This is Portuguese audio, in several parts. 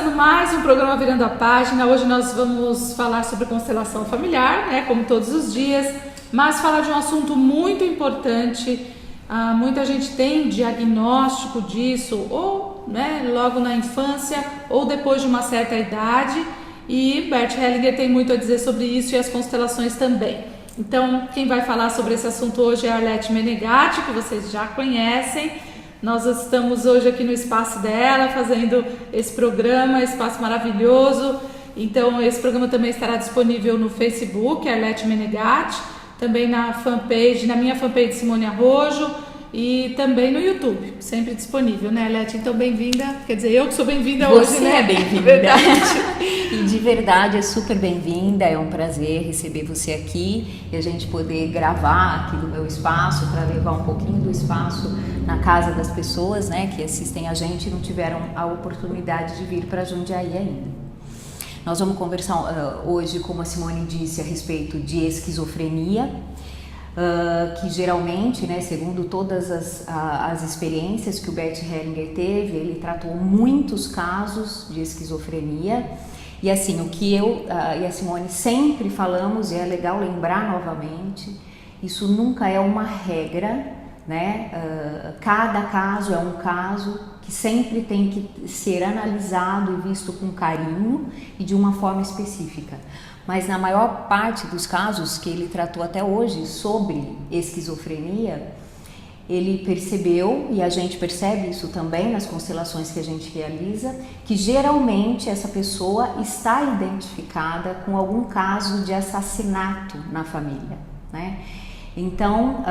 começando mais um programa Virando a Página. Hoje nós vamos falar sobre constelação familiar, né, como todos os dias, mas falar de um assunto muito importante. Muita gente tem diagnóstico disso, ou logo na infância, ou depois de uma certa idade, e Bert Hellinger tem muito a dizer sobre isso e as constelações também. Então, quem vai falar sobre esse assunto hoje é a Arlete Menegatti, que vocês já conhecem. Nós estamos hoje aqui no espaço dela, fazendo esse programa, espaço maravilhoso. Então, esse programa também estará disponível no Facebook, Arlete Menegatti, também na fanpage, na minha fanpage Simone Arrojo, e também no YouTube, sempre disponível, né, Arlete? Então, bem-vinda. Quer dizer, eu que sou bem-vinda hoje, né? Você é bem-vinda. E de verdade é super bem-vinda, é um prazer receber você aqui e a gente poder gravar aqui do meu espaço para levar um pouquinho do espaço na casa das pessoas, né, que assistem a gente e não tiveram a oportunidade de vir para Jundiaí ainda. Nós vamos conversar hoje, como a Simone disse, a respeito de esquizofrenia, que geralmente, né, segundo todas as experiências que o Bert Hellinger teve, ele tratou muitos casos de esquizofrenia. E assim, o que eu e a Simone sempre falamos, e é legal lembrar novamente, isso nunca é uma regra, né? Cada caso é um caso que sempre tem que ser analisado e visto com carinho e de uma forma específica. Mas na maior parte dos casos que ele tratou até hoje sobre esquizofrenia, ele percebeu, e a gente percebe isso também nas constelações que a gente realiza, que geralmente essa pessoa está identificada com algum caso de assassinato na família, né? Então,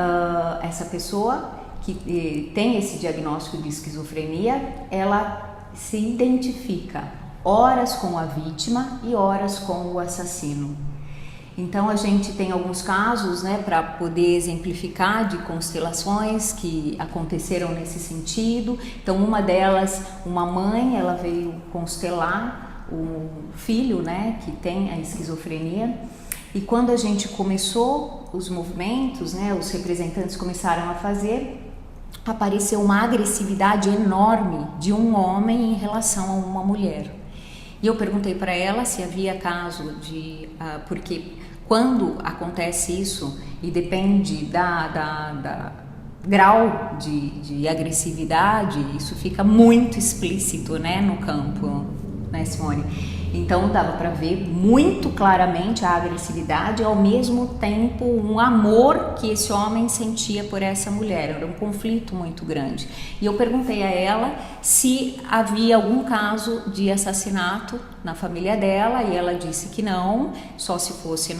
essa pessoa que tem esse diagnóstico de esquizofrenia, ela se identifica horas com a vítima e horas com o assassino. Então a gente tem alguns casos, né, para poder exemplificar de constelações que aconteceram nesse sentido. Então uma delas, uma mãe, ela veio constelar o filho, né, que tem a esquizofrenia. E quando a gente começou os movimentos, né, os representantes começaram a fazer, apareceu uma agressividade enorme de um homem em relação a uma mulher. E eu perguntei para ela se havia caso de... porque quando acontece isso, e depende da grau de agressividade, isso fica muito explícito, né, no campo, né, Simone? Então dava para ver muito claramente a agressividade e ao mesmo tempo um amor que esse homem sentia por essa mulher. Era um conflito muito grande. E eu perguntei a ela se havia algum caso de assassinato na família dela e ela disse que não, só se fosse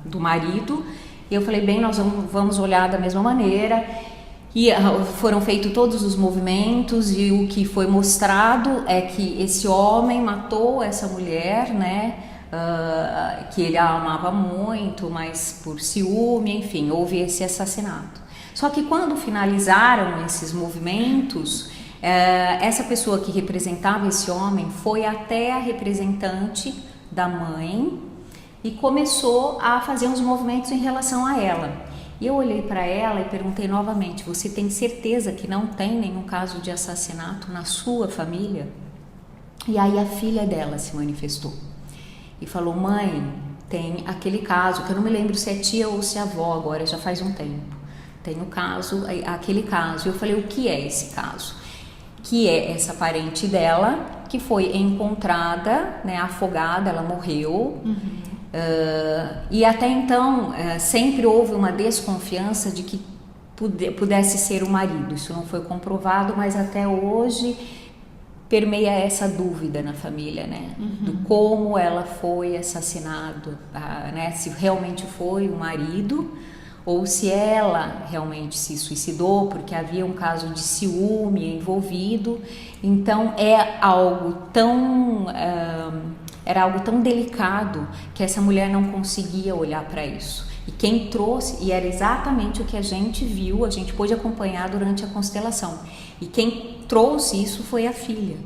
do marido. E eu falei, bem, nós vamos olhar da mesma maneira. E foram feitos todos os movimentos e o que foi mostrado é que esse homem matou essa mulher, né, que ele a amava muito, mas por ciúme, enfim, houve esse assassinato. Só que quando finalizaram esses movimentos, essa pessoa que representava esse homem foi até a representante da mãe e começou a fazer uns movimentos em relação a ela. E eu olhei para ela e perguntei novamente, você tem certeza que não tem nenhum caso de assassinato na sua família? E aí a filha dela se manifestou e falou, mãe, tem aquele caso, que eu não me lembro se é tia ou se é avó agora, já faz um tempo. Tem o caso, aquele caso. Eu falei, o que é esse caso? Que é essa parente dela, que foi encontrada, né, afogada, ela morreu. E até então sempre houve uma desconfiança de que pudesse ser o marido. Isso não foi comprovado, mas até hoje permeia essa dúvida na família, né? Do como ela foi assassinada, né? Se realmente foi o marido ou se ela realmente se suicidou porque havia um caso de ciúme envolvido. Então era algo tão delicado que essa mulher não conseguia olhar para isso. E quem trouxe, e era exatamente o que a gente viu, a gente pôde acompanhar durante a constelação. E quem trouxe isso foi a filha.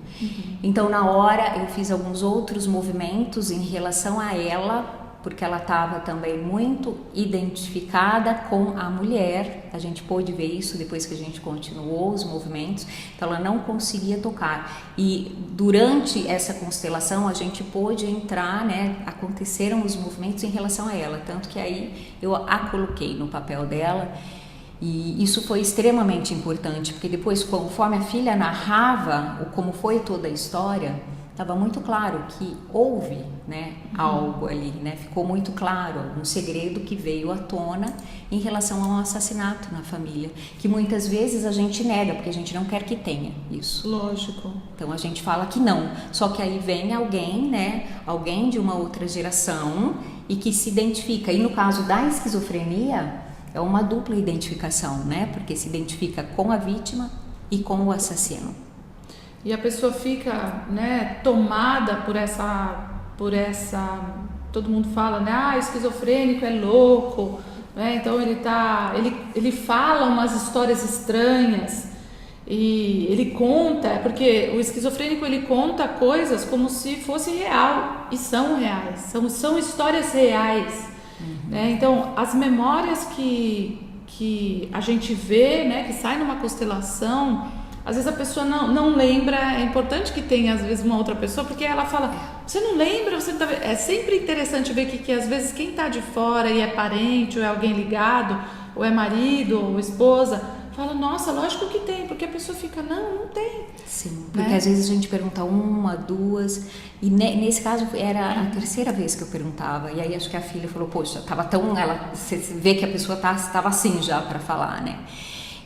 Então na hora eu fiz alguns outros movimentos em relação a ela, porque ela estava também muito identificada com a mulher. A gente pôde ver isso depois que a gente continuou os movimentos. Então ela não conseguia tocar. E durante essa constelação a gente pôde entrar, né? Aconteceram os movimentos em relação a ela, tanto que aí eu a coloquei no papel dela. E isso foi extremamente importante, porque depois, conforme a filha narrava como foi toda a história, estava muito claro que houve, né, algo ali, né? Ficou muito claro, algum segredo que veio à tona em relação a um assassinato na família, que muitas vezes a gente nega, porque a gente não quer que tenha isso. Lógico. Então a gente fala que não, só que aí vem alguém, né, alguém de uma outra geração e que se identifica. E no caso da esquizofrenia, é uma dupla identificação, né? Porque se identifica com a vítima e com o assassino. E a pessoa fica, né, tomada por essa, todo mundo fala, né, esquizofrênico é louco, né? Então ele fala umas histórias estranhas e ele conta, porque o esquizofrênico ele conta coisas como se fosse real, e são reais, são histórias reais. Né? Então, as memórias que a gente vê, né, que sai numa constelação, às vezes a pessoa não lembra. É importante que tenha, às vezes, uma outra pessoa, porque ela fala, você não lembra, você não tá... É sempre interessante ver que às vezes, quem está de fora e é parente, ou é alguém ligado, ou é marido, ou esposa, fala, nossa, lógico que tem, porque a pessoa fica, não tem. Sim, porque às vezes a gente pergunta uma, duas, e nesse caso era a terceira vez que eu perguntava, e aí acho que a filha falou, poxa, tava tão, você vê que a pessoa estava assim já para falar, né?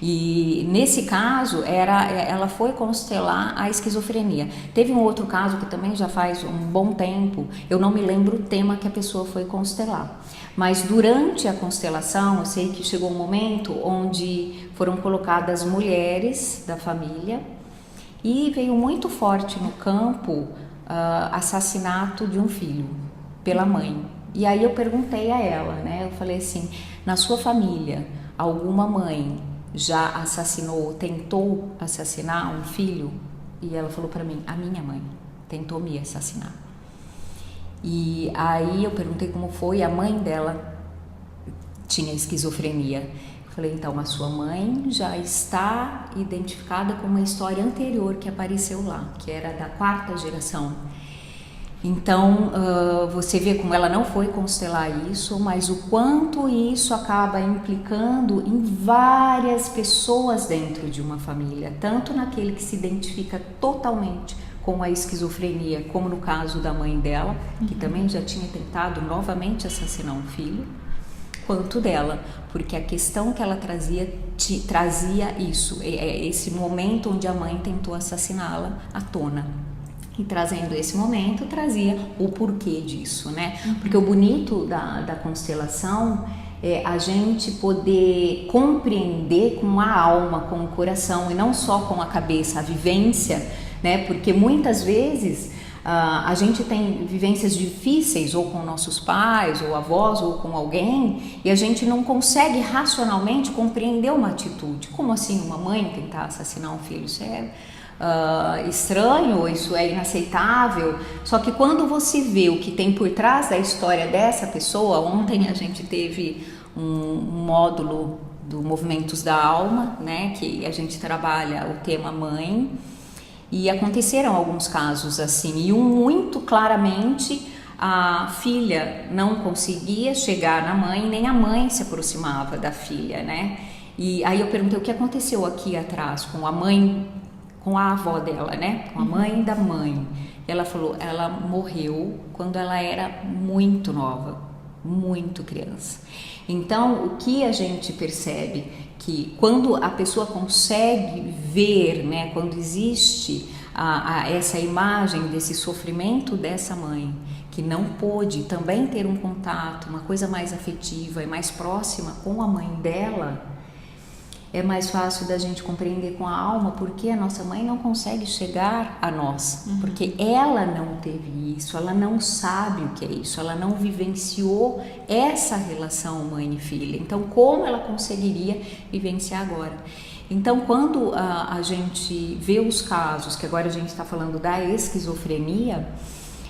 E nesse caso ela foi constelar a esquizofrenia. Teve um outro caso que também já faz um bom tempo, eu não me lembro o tema que a pessoa foi constelar. Mas durante a constelação, eu sei que chegou um momento onde foram colocadas mulheres da família e veio muito forte no campo assassinato de um filho pela mãe. E aí eu perguntei a ela, né? Eu falei assim, na sua família, alguma mãe já assassinou, tentou assassinar um filho? E ela falou para mim, a minha mãe tentou me assassinar. E aí eu perguntei como foi, a mãe dela tinha esquizofrenia. Eu falei, então a sua mãe já está identificada com uma história anterior que apareceu lá, que era da 4ª geração. Então você vê como ela não foi constelar isso, mas o quanto isso acaba implicando em várias pessoas dentro de uma família, tanto naquele que se identifica totalmente com a esquizofrenia, como no caso da mãe dela, que também já tinha tentado novamente assassinar um filho, quanto dela, porque a questão que ela trazia isso, esse momento onde a mãe tentou assassiná-la à tona. E trazendo esse momento, trazia o porquê disso, né? Porque o bonito da constelação é a gente poder compreender com a alma, com o coração, e não só com a cabeça, a vivência, né? Porque muitas vezes a gente tem vivências difíceis, ou com nossos pais, ou avós, ou com alguém, e a gente não consegue racionalmente compreender uma atitude. Como assim uma mãe tentar assassinar um filho? Isso é estranho, isso é inaceitável. Só que quando você vê o que tem por trás da história dessa pessoa, ontem a gente teve um módulo do Movimentos da Alma, né, que a gente trabalha o tema mãe, e aconteceram alguns casos assim, e muito claramente a filha não conseguia chegar na mãe, nem a mãe se aproximava da filha, né? E aí eu perguntei o que aconteceu aqui atrás com a mãe, com a avó dela, né? Com a mãe da mãe. Ela falou, ela morreu quando ela era muito nova, muito criança. Então, o que a gente percebe que quando a pessoa consegue ver, né, quando existe essa imagem desse sofrimento dessa mãe, que não pôde também ter um contato, uma coisa mais afetiva e mais próxima com a mãe dela, é mais fácil da gente compreender com a alma porque a nossa mãe não consegue chegar a nós, porque ela não teve isso, ela não sabe o que é isso, ela não vivenciou essa relação mãe e filha. Então, como ela conseguiria vivenciar agora? Então, quando a gente vê os casos, que agora a gente está falando da esquizofrenia,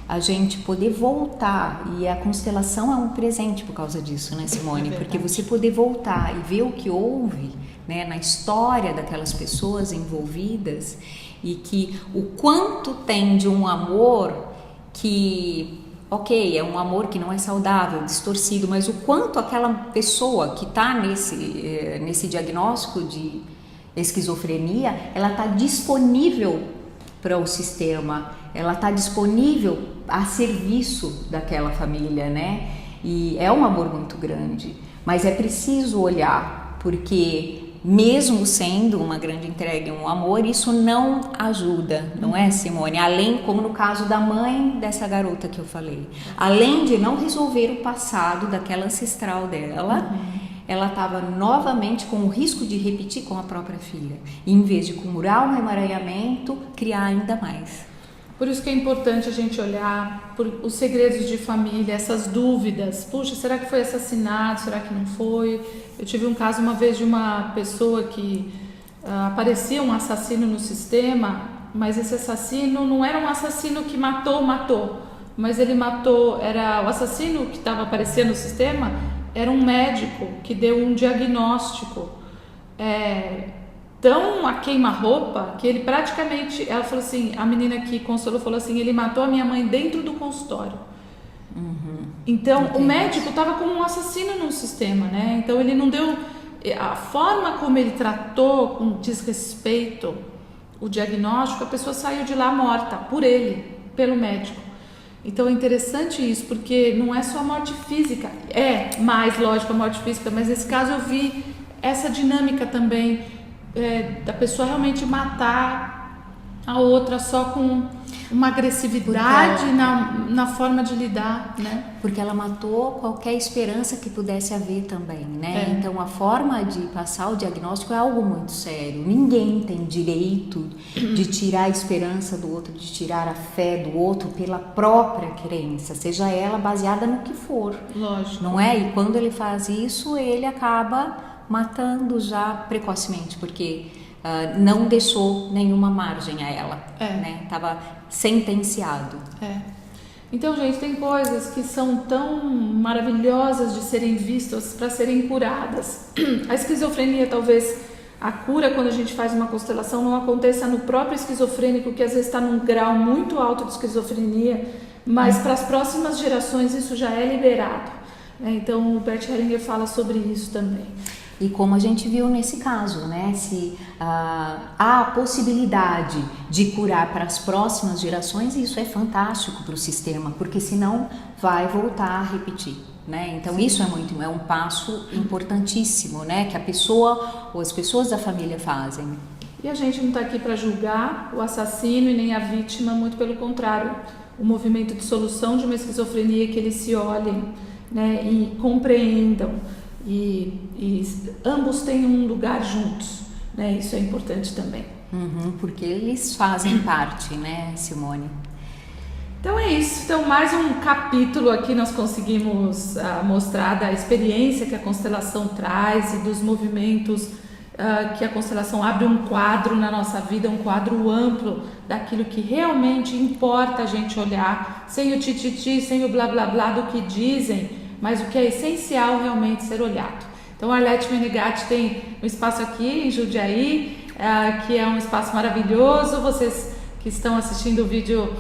a gente poder voltar, e a constelação é um presente por causa disso, né, Simone? Porque você poder voltar e ver o que houve, né, na história daquelas pessoas envolvidas, e que o quanto tem de um amor que, ok, é um amor que não é saudável, distorcido, mas o quanto aquela pessoa que está nesse diagnóstico de esquizofrenia, ela está disponível para o sistema, ela está disponível a serviço daquela família, né? E é um amor muito grande, mas é preciso olhar, porque mesmo sendo uma grande entrega, um amor, isso não ajuda, não é, Simone? Além, como no caso da mãe dessa garota que eu falei, além de não resolver o passado daquela ancestral dela, ela estava novamente com o risco de repetir com a própria filha. E em vez de curar um emaranhamento, criar ainda mais. Por isso que é importante a gente olhar por os segredos de família, essas dúvidas. Puxa, será que foi assassinado? Será que não foi? Eu tive um caso uma vez de uma pessoa que aparecia um assassino no sistema, mas esse assassino não era um assassino que matou, mas ele matou, era o assassino que estava aparecendo no sistema, era um médico que deu um diagnóstico tão a queima-roupa que ele praticamente, ela falou assim, a menina que consolou falou assim, ele matou a minha mãe dentro do consultório. Então, o médico estava como um assassino no sistema, né? Então, ele não deu, a forma como ele tratou com desrespeito o diagnóstico, a pessoa saiu de lá morta por ele, pelo médico. Então é interessante isso, porque não é só a morte física, é mais lógico a morte física, mas nesse caso eu vi essa dinâmica também, da pessoa realmente matar a outra só com uma agressividade na forma de lidar, né? Porque ela matou qualquer esperança que pudesse haver também, né? Então a forma de passar o diagnóstico é algo muito sério. Ninguém tem direito de tirar a esperança do outro, de tirar a fé do outro pela própria crença, seja ela baseada no que for. Lógico. Não é? E quando ele faz isso, ele acaba matando já precocemente, porque não deixou nenhuma margem a ela, né? Tava sentenciado. Então, gente, tem coisas que são tão maravilhosas de serem vistas para serem curadas. A esquizofrenia, talvez a cura, quando a gente faz uma constelação, não aconteça no próprio esquizofrênico, que às vezes está num grau muito alto de esquizofrenia, mas para as próximas gerações isso já é liberado, né? Então, o Bert Hellinger fala sobre isso também. E como a gente viu nesse caso, né? Se há a possibilidade de curar para as próximas gerações, isso é fantástico para o sistema, porque senão vai voltar a repetir, né? Então isso é um passo importantíssimo, né? Que a pessoa ou as pessoas da família fazem. E a gente não está aqui para julgar o assassino e nem a vítima, muito pelo contrário. O movimento de solução de uma esquizofrenia é que eles se olhem, né? E compreendam. E ambos têm um lugar juntos, né? Isso é importante também. Porque eles fazem parte, né, Simone? Então é isso. Então, mais um capítulo aqui nós conseguimos mostrar da experiência que a constelação traz e dos movimentos que a constelação abre um quadro na nossa vida, um quadro amplo daquilo que realmente importa a gente olhar, sem o tititi, sem o blá blá blá do que dizem, mas o que é essencial realmente ser olhado. Então a Arlete Menegatti tem um espaço aqui em Jundiaí, que é um espaço maravilhoso, vocês que estão assistindo o vídeo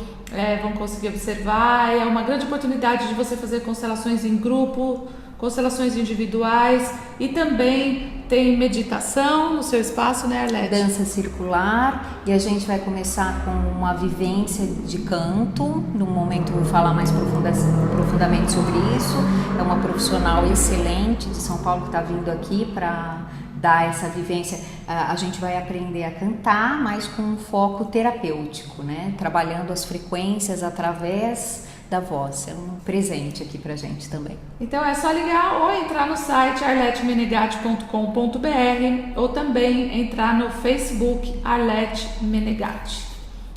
vão conseguir observar, é uma grande oportunidade de você fazer constelações em grupo, constelações individuais, e também tem meditação no seu espaço, né, Arlete? Dança circular, e a gente vai começar com uma vivência de canto. No momento eu vou falar mais profundamente sobre isso. É uma profissional excelente de São Paulo que está vindo aqui para dar essa vivência. A gente vai aprender a cantar, mas com um foco terapêutico, né? Trabalhando as frequências através da voz. É um presente aqui pra gente também. Então é só ligar ou entrar no site arletemenegatti.com.br ou também entrar no Facebook Arlete Menegatti.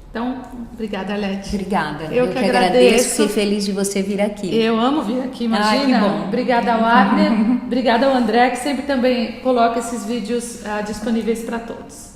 Então, obrigada, Arlete. Obrigada. Eu que agradeço. Fiquei feliz de você vir aqui. Eu amo vir aqui, imagina. Que bom. Obrigada ao Abner, obrigada ao André, que sempre também coloca esses vídeos disponíveis para todos.